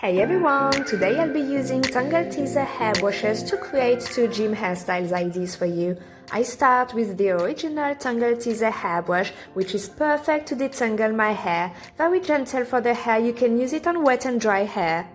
Hey everyone! Today I'll be using Tangle Teezer hairbrushes to create 2 gym hairstyles ideas for you. I start with the original Tangle Teezer hairbrush, which is perfect to detangle my hair. Very gentle for the hair, you can use it on wet and dry hair.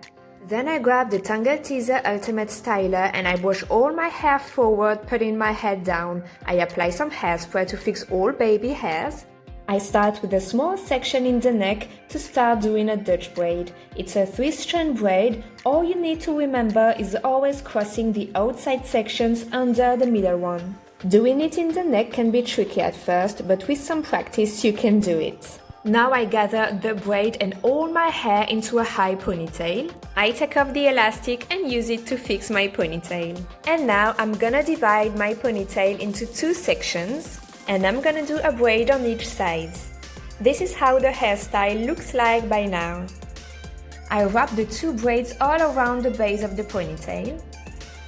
Then I grab the Tangle Teezer Ultimate Styler and I brush all my hair forward, putting my head down. I apply some hairspray to fix all baby hairs. I start with a small section in the neck to start doing a Dutch braid. It's a 3-strand braid. All you need to remember is always crossing the outside sections under the middle one. Doing it in the neck can be tricky at first, but with some practice you can do it. Now I gather the braid and all my hair into a high ponytail. I take off the elastic and use it to fix my ponytail. And now I'm gonna divide my ponytail into 2 sections. And I'm gonna do a braid on each side. This is how the hairstyle looks like by now. I wrap the 2 braids all around the base of the ponytail.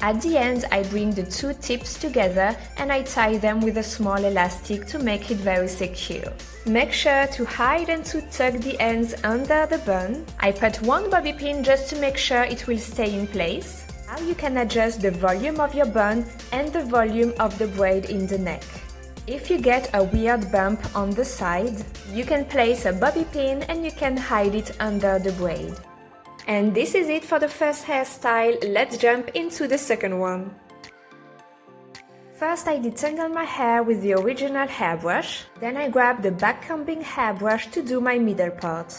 At the end, I bring the 2 tips together and I tie them with a small elastic to make it very secure. Make sure to hide and to tuck the ends under the bun. I put 1 bobby pin just to make sure it will stay in place. Now you can adjust the volume of your bun and the volume of the braid in the neck. If you get a weird bump on the side, you can place a bobby pin and you can hide it under the braid. And this is it for the first hairstyle. Let's jump into the second one. First I detangle my hair with the original hairbrush, then I grab the back combing hairbrush to do my middle part.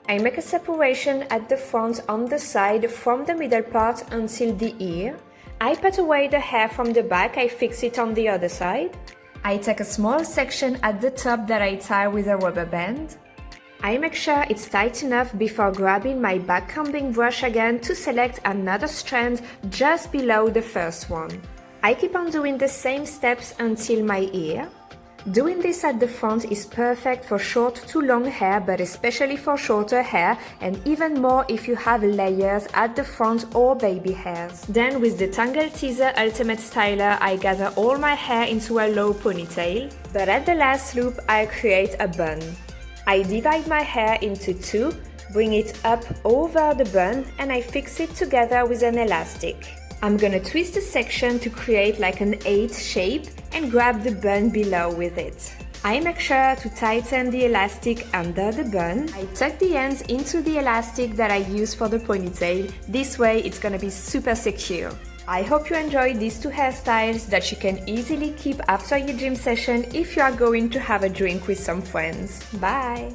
I make a separation at the front on the side from the middle part until the ear. I put away the hair from the back, I fix it on the other side. I take a small section at the top that I tie with a rubber band. I make sure it's tight enough before grabbing my back combing brush again to select another strand just below the first one. I keep on doing the same steps until my ear. Doing this at the front is perfect for short to long hair, but especially for shorter hair, and even more if you have layers at the front or baby hairs. Then with the Tangle Teezer Ultimate Styler, I gather all my hair into a low ponytail, but at the last loop I create a bun. I divide my hair into 2, bring it up over the bun, and I fix it together with an elastic. I'm gonna twist the section to create like an 8 shape and grab the bun below with it. I make sure to tighten the elastic under the bun. I tuck the ends into the elastic that I use for the ponytail. This way it's gonna be super secure. I hope you enjoyed these 2 hairstyles that you can easily keep after your gym session if you are going to have a drink with some friends. Bye!